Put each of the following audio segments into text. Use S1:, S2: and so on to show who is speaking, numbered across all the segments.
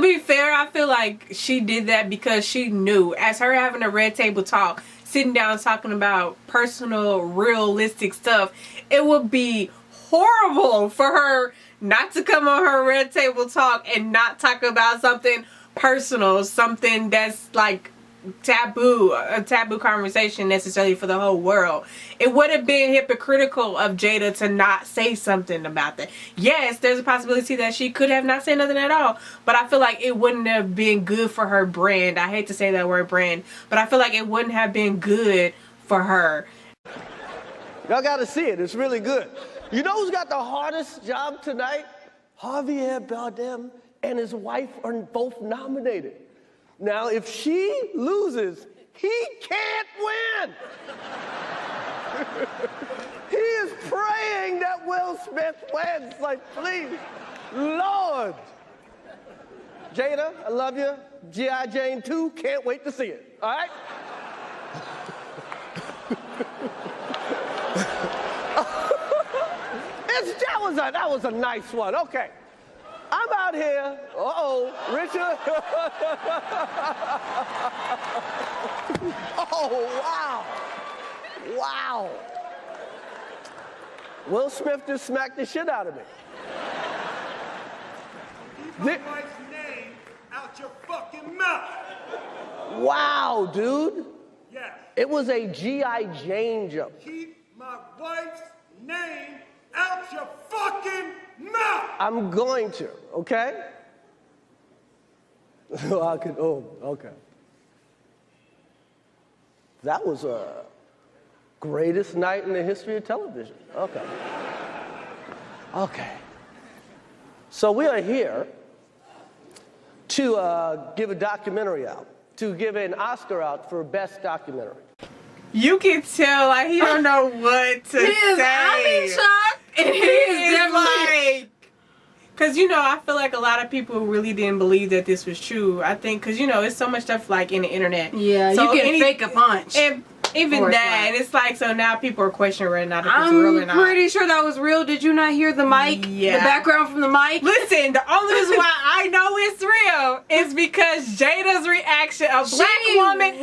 S1: be fair, I feel like she did that because she knew, as her having a red table talk, sitting down talking about personal, realistic stuff, it would be horrible for her not to come on her red table talk and not talk about something personal, something that's like a taboo conversation necessarily for the whole world. It would have been hypocritical of Jada to not say something about that. Yes, there's a possibility that she could have not said nothing at all, but I feel like it wouldn't have been good for her brand. I hate to say that word brand, but I feel like it wouldn't have been good for her.
S2: Y'all gotta see it, it's really good. You know who's got the hardest job tonight? Javier Bardem and his wife are both nominated. Now, if she loses, he can't win. He is praying that Will Smith wins. Like, please, Lord. Jada, I love you. G.I. Jane 2, can't wait to see it. All right? That was a nice one. Okay. I'm out here. Richard. Oh, wow. Wow. Will Smith just smacked the shit out of me.
S3: Keep my wife's name out your fucking mouth.
S2: Wow, dude.
S3: Yes.
S2: It was a G.I. Jane joke.
S3: Keep my wife's name out your fucking mouth.
S2: I'm going to, okay? Okay. That was a greatest night in the history of television. Okay. Okay. So we are here to give a documentary out, to give an Oscar out for Best Documentary.
S1: You can tell, like, he don't know what to say.
S4: I'm in shock.
S1: And he is like, because, you know, I feel like a lot of people really didn't believe that this was true. I think, because, you know, it's so much stuff, like, in the internet.
S4: Yeah, so you can fake a punch.
S1: And even that, and it's like, so now people are questioning whether or not if it's real or not.
S4: I'm pretty sure that was real. Did you not hear the mic?
S1: Yeah.
S4: The background from the mic?
S1: Listen, the only reason why I know it's real is because Jada's reaction. A black woman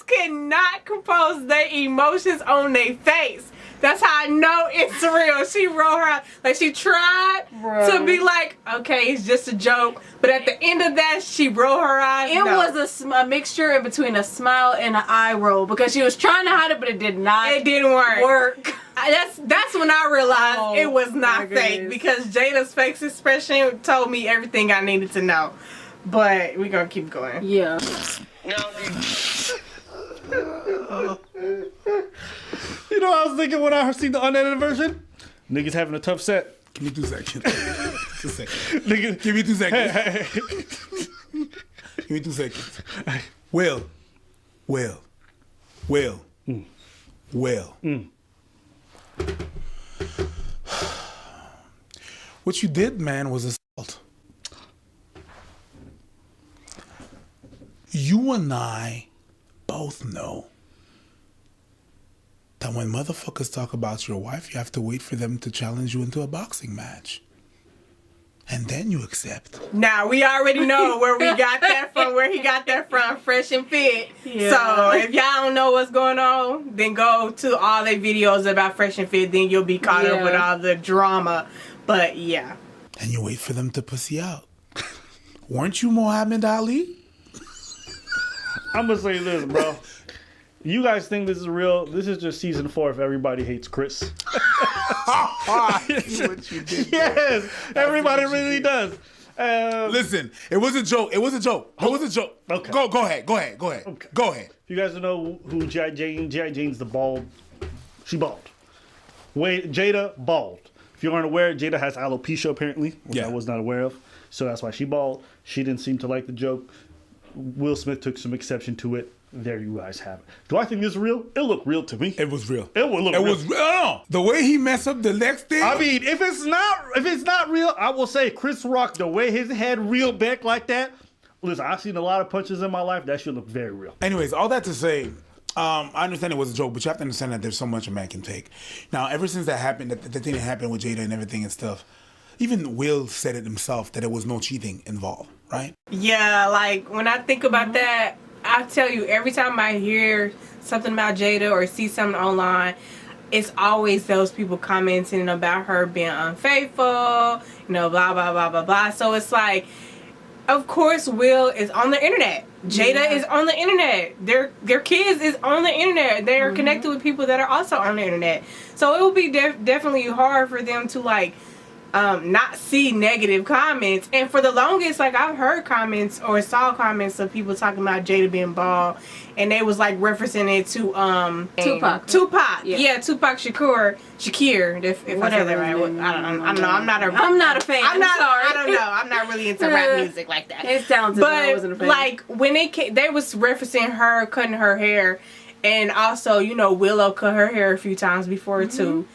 S1: cannot compose their emotions on their face. That's how I know it's real. She rolled her eyes. Like, she tried to be like, okay, it's just a joke. But at the end of that, she rolled her eyes.
S4: It was a mixture in between a smile and an eye roll because she was trying to hide it, but it did not.
S1: It didn't work. That's when I realized it was not fake, because Jada's face expression told me everything I needed to know. But we're going to keep going.
S4: Yeah.
S5: You know what I was thinking when I seen the unedited version? Niggas having a tough set.
S6: Give me 2 seconds. 2 seconds. Nigga, give me 2 seconds.
S5: Hey.
S6: Give me 2 seconds. Will. What you did, man, was assault. You and I both know that when motherfuckers talk about your wife, you have to wait for them to challenge you into a boxing match. And then you accept.
S1: Now, we already know where we got that from, where he got that from, Fresh and Fit.
S4: Yeah.
S1: So, if y'all don't know what's going on, then go to all their videos about Fresh and Fit, then you'll be caught up with all the drama. But, yeah.
S6: And you wait for them to pussy out. Weren't you Muhammad Ali?
S5: I'm going to say this, bro. You guys think this is real? This is just season 4 of Everybody Hates Chris.
S6: I see what you did there.
S5: Yes, everybody really does.
S6: Listen, it was a joke. It was a joke. Okay. Go ahead.
S5: Okay.
S6: Go ahead.
S5: You guys don't know who G.I. Jane's the bald. She bald. Jada bald. If you aren't aware, Jada has alopecia apparently, which I was not aware of. So that's why she bald. She didn't seem to like the joke. Will Smith took some exception to it. There you guys have it. Do I think this is real? It looked real to me.
S6: It was real.
S5: It would look real.
S6: Was real. No. The way he messed up the next thing.
S5: I mean, if it's not real, I will say Chris Rock, the way his head reeled back like that. Listen, I've seen a lot of punches in my life. That should look very real.
S6: Anyways, all that to say, I understand it was a joke, but you have to understand that there's so much a man can take. Now, ever since that happened, that thing that happened with Jada and everything and stuff, Even Will said it himself that there was no cheating involved, right?
S1: Yeah, like when I think about that, I tell you, every time I hear something about Jada or see something online, it's always those people commenting about her being unfaithful, blah, blah, blah, blah, blah. So it's like, of course, Will is on the internet. Jada is on the internet. Their kids is on the internet. They're connected with people that are also on the internet. So it will be definitely hard for them to like not see negative comments. And for the longest, like I've heard comments or saw comments of people talking about Jada being bald, and they was like referencing it to Tupac. Yeah, Tupac Shakur, if I said that right. I don't know. I'm not a fan. I'm sorry. I don't know. I'm not really into rap music like that.
S4: It's talented, but I wasn't a fan.
S1: Like when they was referencing her cutting her hair, and also Willow cut her hair a few times before too.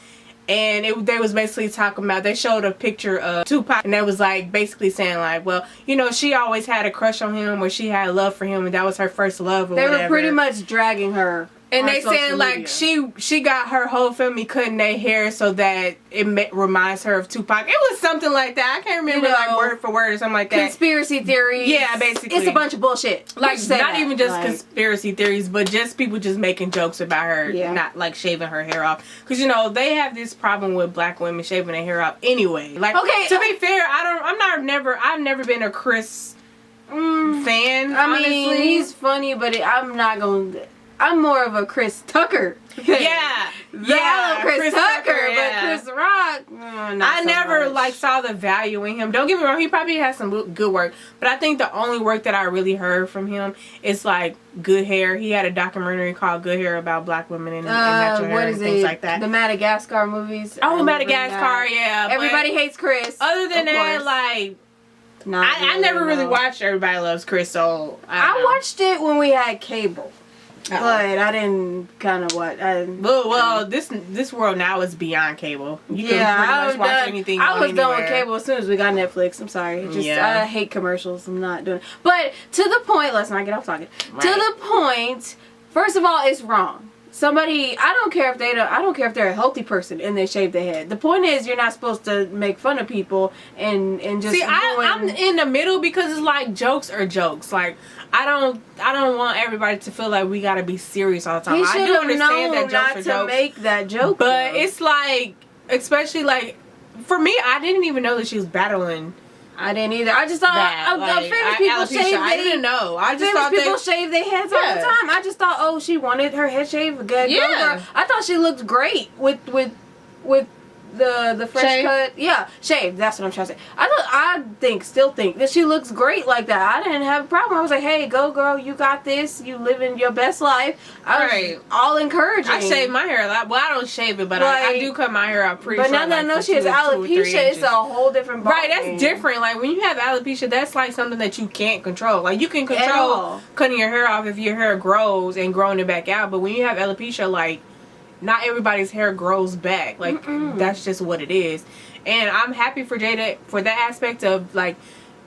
S1: And they was basically talking about, they showed a picture of Tupac, and they was like basically saying like, well, she always had a crush on him, or she had love for him, and that was her first love or whatever.
S4: They were pretty much dragging her.
S1: And they saying like she got her whole family cutting their hair so that it reminds her of Tupac. It was something like that. I can't remember like word for word or something like that.
S4: Conspiracy theories.
S1: Yeah, basically.
S4: It's a bunch of bullshit.
S1: Like not even just conspiracy theories, but just people just making jokes about her not like shaving her hair off. Because they have this problem with black women shaving their hair off anyway. Like to be fair, I've never been a Chris fan.
S4: I mean, he's funny, but I'm more of a Chris Tucker fan.
S1: Yeah,
S4: I love Chris Tucker, but Chris Rock,
S1: I never like saw the value in him. Don't get me wrong, he probably has some good work, but I think the only work that I really heard from him is like Good Hair. He had a documentary called Good Hair about black women and natural hair and things like that.
S4: The Madagascar movies.
S1: Oh, Madagascar, yeah.
S4: Everybody hates Chris.
S1: Other than that, like. I never really watched Everybody Loves Chris, so
S4: I watched it when we had cable. But I didn't kind of watch.
S1: Well, this world now is beyond cable. You can pretty much watch anything.
S4: I was done with cable as soon as we got Netflix. I'm sorry. I hate commercials. I'm not doing it. But to the point, let's not get off talking. Right. To the point, first of all, it's wrong. Somebody, I don't care if they're a healthy person and they shave their head. The point is, you're not supposed to make fun of people and just. See,
S1: I'm in the middle because it's like jokes are jokes. Like I don't want everybody to feel like we gotta be serious all the time.
S4: I do understand that jokes are jokes, make that joke,
S1: but it's like, especially like for me, I didn't even know that she was battling.
S4: I didn't either. I just thought famous people shave.
S1: I didn't know. I just thought
S4: people shave their heads all the time. I just thought, she wanted her head shaved. Good girl. I thought she looked great with the fresh cut. Yeah, shaved. That's what I'm trying to say. Still think that she looks great like that. I didn't have a problem. I was like, hey, go girl, you got this. You living your best life. I was all encouraging.
S1: I shave my hair a lot. Well, I don't shave it, but I do cut my hair out pretty short.
S4: But now that I know she has alopecia, it's a whole different ballgame.
S1: Right, that's different. Like when you have alopecia, that's like something that you can't control. Like you can control cutting your hair off if your hair grows and growing it back out. But when you have alopecia, like not everybody's hair grows back. Like that's just what it is. And I'm happy for Jada for that aspect of like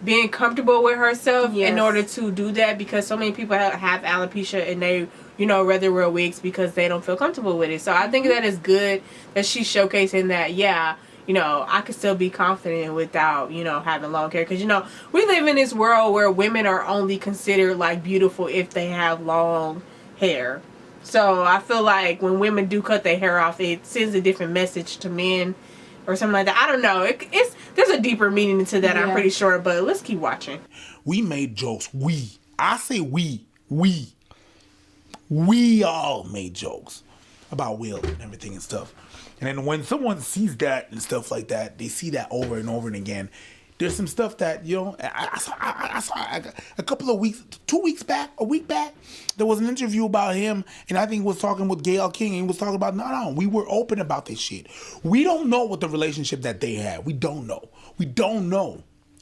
S1: being comfortable with herself in order to do that, because so many people have alopecia and they rather wear wigs because they don't feel comfortable with it. So I think that is good that she's showcasing that I could still be confident without having long hair, because we live in this world where women are only considered like beautiful if they have long hair. So I feel like when women do cut their hair off, it sends a different message to men or something like that. I don't know. There's a deeper meaning to that, I'm pretty sure. But let's keep watching.
S6: We made jokes. I say we all made jokes about Will and everything and stuff. And then when someone sees that and stuff like that, they see that over and over and again. There's some stuff that, I saw a couple of weeks, 2 weeks back, a week back, there was an interview about him, and I think he was talking with Gayle King, and he was talking about, no, we were open about this shit. We don't know what the relationship that they had. We don't know,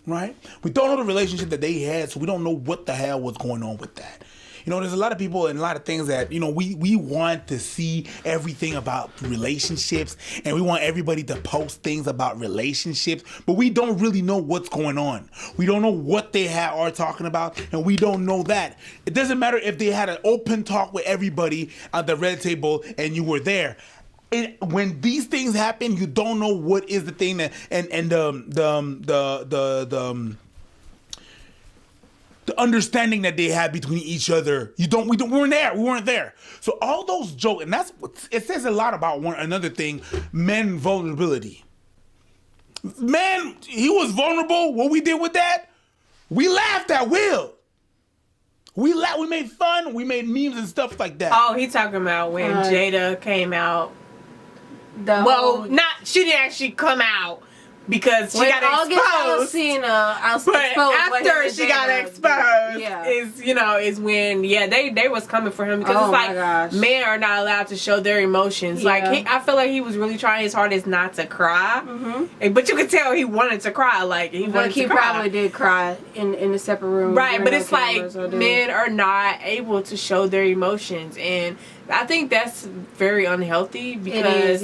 S6: right? We don't know the relationship that they had, so we don't know what the hell was going on with that. There's a lot of people and a lot of things that, we want to see everything about relationships, and we want everybody to post things about relationships, but we don't really know what's going on. We don't know what they are talking about, and we don't know that. It doesn't matter if they had an open talk with everybody at the red table and you were there. when these things happen, you don't know what is the thing that the understanding that they had between each other. We weren't there. So all those jokes, and that's what it says a lot about another thing, men vulnerability. Man, he was vulnerable. What we did with that, we laughed at Will. We made fun. We made memes and stuff like that.
S1: Oh, he talking about when Jada came out. She didn't actually come out because she got exposed. But after she got exposed, is when they was coming for him because it's like men are not allowed to show their emotions. Yeah. Like I feel like he was really trying his hardest not to cry, but you could tell he wanted to cry. Like he
S4: probably did cry in a separate room,
S1: right? But it's like men are not able to show their emotions, and I think that's very unhealthy because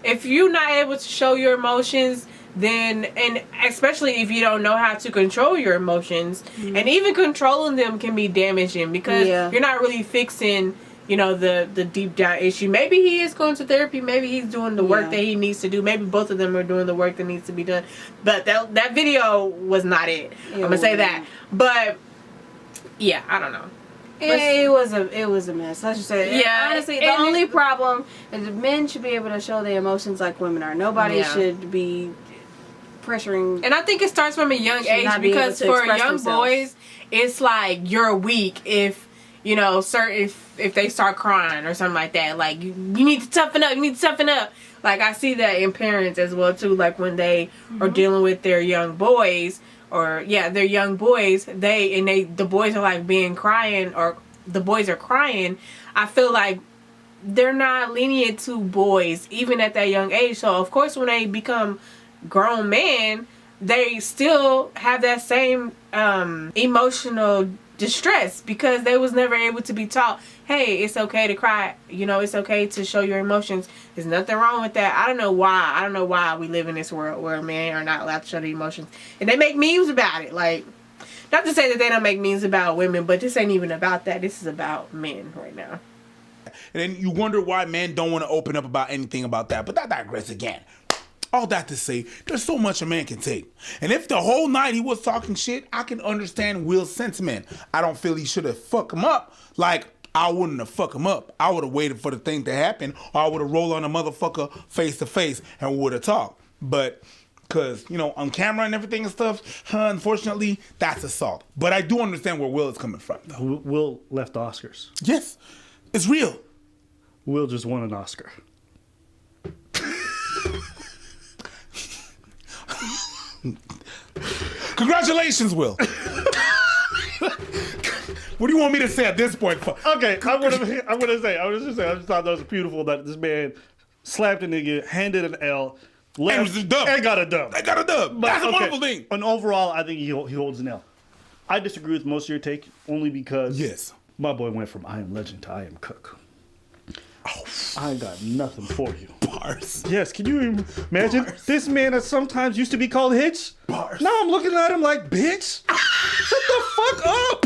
S1: if you're not able to show your emotions, then, and especially if you don't know how to control your emotions, and even controlling them can be damaging because you're not really fixing, the deep down issue. Maybe he is going to therapy. Maybe he's doing the work that he needs to do. Maybe both of them are doing the work that needs to be done. But that video was not it. I'm gonna say that. But yeah, I don't know.
S4: It was a mess. Let's just say. Yeah. Honestly, the only problem is men should be able to show their emotions like women are. Nobody should be pressuring.
S1: And I think it starts from a young age because for young boys, it's like you're weak if if they start crying or something like that. Like you need to toughen up. You need to toughen up. Like I see that in parents as well too. Like when they are dealing with their young boys. Or they're young boys. The boys are like crying, or the boys are crying. I feel like they're not lenient to boys even at that young age. So of course, when they become grown men, they still have that same emotional distress because they was never able to be taught, hey, it's okay to cry, it's okay to show your emotions. There's nothing wrong with that. I don't know why we live in this world where men are not allowed to show their emotions, and they make memes about it. Like, not to say that they don't make memes about women, but this ain't even about that. This is about men right now.
S6: And then you wonder why men don't want to open up about anything about that, but that digress again. All that to say, there's so much a man can take. And if the whole night he was talking shit, I can understand Will's sentiment. I don't feel he should have fucked him up. Like, I wouldn't have fucked him up. I would have waited for the thing to happen, or I would have rolled on a motherfucker face to face and we would have talked. But, because, on camera and everything and stuff, unfortunately, that's assault. But I do understand where Will is coming from.
S5: Will left the Oscars.
S6: Yes, it's real.
S5: Will just won an Oscar.
S6: Congratulations, Will. What do you want me to say at this point?
S5: Okay, I just thought that was beautiful that this man slapped a nigga, handed an L, left, and got a dub.
S6: But, that's a wonderful thing.
S5: And overall, I think he holds an L. I disagree with most of your take only because my boy went from I am legend to I am cook. Oh, I got nothing for you.
S6: Bars.
S5: Yes, can you imagine? This man that sometimes used to be called Hitch?
S6: Bars.
S5: Now I'm looking at him like, bitch, shut the fuck up.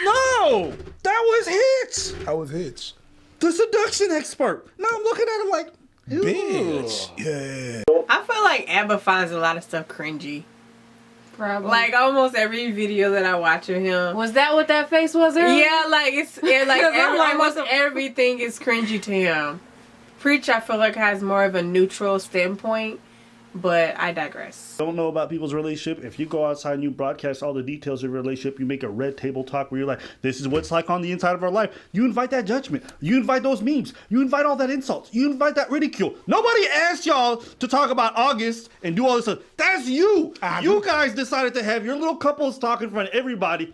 S5: No, that was Hitch. The seduction expert. Now I'm looking at him like, ew.
S6: Bitch. Yeah.
S1: I feel like Abba finds a lot of stuff cringy.
S4: Probably.
S1: Like almost every video that I watch of him.
S4: Was that what that face was earlier?
S1: Yeah, like almost everything is cringy to him. Preach, I feel like, has more of a neutral standpoint, but I digress.
S5: Don't know about people's relationship. If you go outside and you broadcast all the details of your relationship, you make a red table talk where you're like, this is what's like on the inside of our life. You invite that judgment. You invite those memes. You invite all that insults. You invite that ridicule. Nobody asked y'all to talk about August and do all this stuff. That's you. You guys decided to have your little couples talk in front of everybody.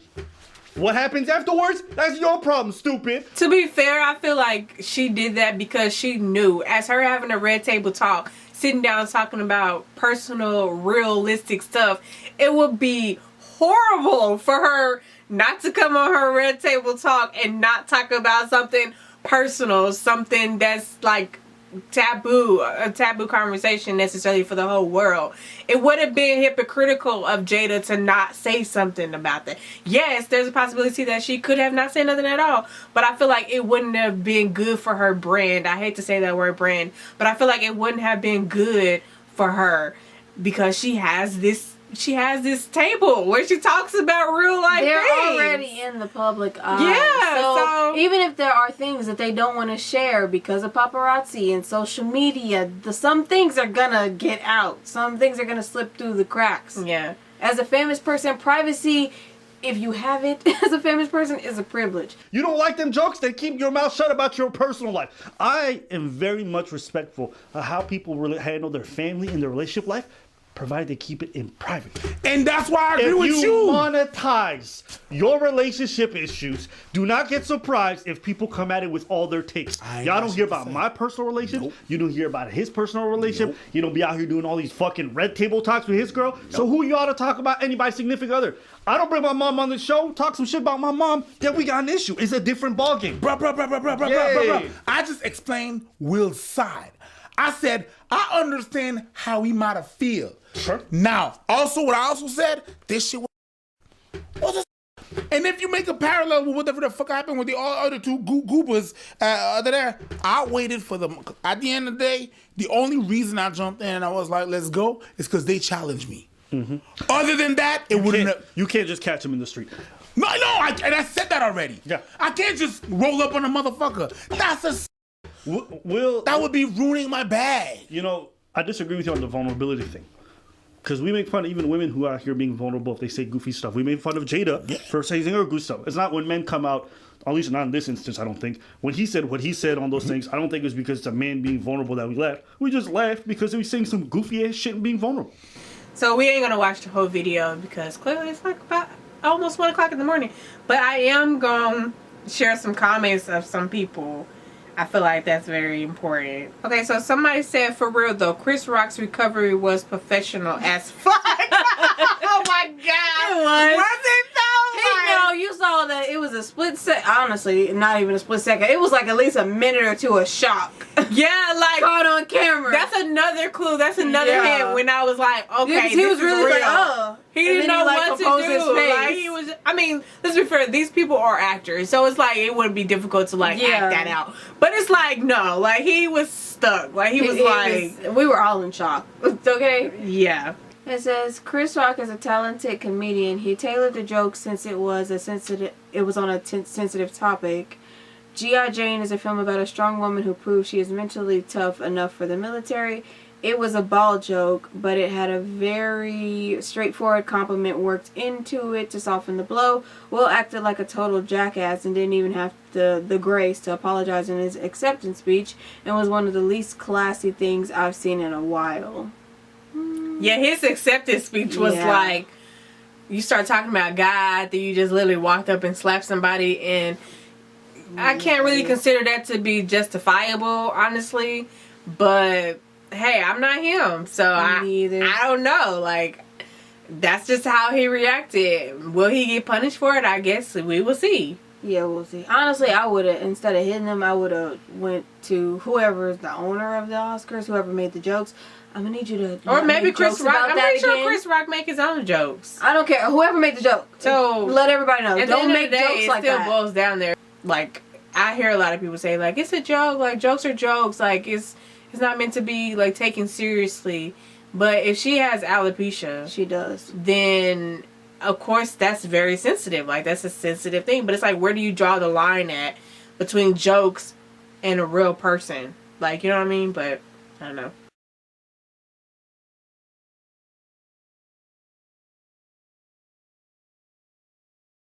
S5: What happens afterwards? That's your problem, stupid.
S1: To be fair, I feel like she did that because she knew, as her having a red table talk, sitting down talking about personal, realistic stuff, it would be horrible for her not to come on her red table talk and not talk about something personal, something that's like a taboo conversation necessarily for the whole world. It would have been hypocritical of Jada to not say something about that. Yes, there's a possibility that she could have not said nothing at all, but I feel like it wouldn't have been good for her brand. I hate to say that word brand, but I feel like it wouldn't have been good for her because she has this table where she talks about real life
S4: They're
S1: things.
S4: already in the public eye.
S1: Yeah, so
S4: even if there are things that they don't want to share because of paparazzi and social media, some things are gonna get out. Some things are gonna slip through the cracks.
S1: Yeah.
S4: As a famous person, privacy, if you have it as a famous person, is a privilege.
S5: You don't like them jokes? Then keep your mouth shut about your personal life. I am very much respectful of how people really handle their family and their relationship life, provided they keep it in private.
S6: And that's why I agree with
S5: If
S6: you.
S5: you monetize your relationship issues, do not get surprised if people come at it with all their takes. Y'all don't hear about my personal relationship.
S6: Nope.
S5: You don't hear about his personal relationship. You don't be out here doing all these fucking red table talks with his girl. So who y'all to talk about anybody's significant other? I don't bring my mom on the show, talk some shit about my mom, then we got an issue. It's a different ballgame.
S6: Bruh. I just explained Will's side. I said, I understand how he might have feel.
S5: Sure.
S6: Now, also what I also said, this shit was just. And if you make a parallel with whatever the fuck happened with the other two goobers other there, I waited for them. At the end of the day, the only reason I jumped in and I was like, let's go, is because they challenged me. Mm-hmm. Other than that, it wouldn't.
S5: You can't just catch him in the street.
S6: No, and I said that already.
S5: Yeah.
S6: I can't just roll up on a motherfucker. That's a.
S5: Will,
S6: that would be ruining my bag.
S5: You know, I disagree with you on the vulnerability thing. Because we make fun of even women who are out here being vulnerable if they say goofy stuff. We made fun of Jada for saying her goofy stuff. It's not when men come out, at least not in this instance, I don't think. When he said what he said on those things, I don't think it was because it's a man being vulnerable that we laughed. We just laughed because he was saying some goofy ass shit and being vulnerable.
S1: So we ain't gonna watch the whole video because clearly it's like about almost 1 o'clock in the morning. But I am gonna share some comments of some people. I feel like that's very important. Okay, so somebody said, for real though, Chris Rock's recovery was professional as fuck. Oh my god.
S4: It was.
S1: Was it though?
S4: No, you saw that it was a split second. Honestly, not even a split second. It was like at least a minute or two of shock.
S1: Yeah, like
S4: caught on camera.
S1: That's another clue. That's another hint when I was like, okay,
S4: he was really
S1: real.
S4: like,
S1: He didn't know what to do.
S4: His face.
S1: Like, he was. I mean, let's be fair. These people are actors, so it's like it wouldn't be difficult to like act that out. But it's like no, like he was stuck. Like he was
S4: we were all in shock. Okay.
S1: Yeah.
S4: It says Chris Rock is a talented comedian. He tailored the joke since it was on a sensitive topic. G.I. Jane is a film about a strong woman who proves she is mentally tough enough for the military. It was a bald joke, but it had a very straightforward compliment worked into it to soften the blow. Will acted like a total jackass and didn't even have the grace to apologize in his acceptance speech, and was one of the least classy things I've seen in a while.
S1: Yeah, his acceptance speech was like, you start talking about God, then you just literally walked up and slapped somebody, and I can't really consider that to be justifiable, honestly, but hey, I'm not him, so I don't know, like, that's just how he reacted. Will he get punished for it? I guess we will see.
S4: Yeah, we'll see. Honestly, I would have, instead of hitting him, I would have went to whoever is the owner of the Oscars, whoever made the jokes. I'm gonna need you to,
S1: or maybe Chris Rock. I'm pretty sure
S4: again.
S1: Chris Rock make his own jokes.
S4: I don't care. Whoever made the joke.
S1: So
S4: let everybody know. Don't make jokes like that.
S1: It still boils down there. Like I hear a lot of people say, like it's a joke. Like jokes are jokes. Like it's not meant to be like taken seriously. But if she has alopecia,
S4: she does.
S1: Then of course that's very sensitive. Like that's a sensitive thing. But it's like, where do you draw the line at between jokes and a real person? Like, you know what I mean? But I don't know.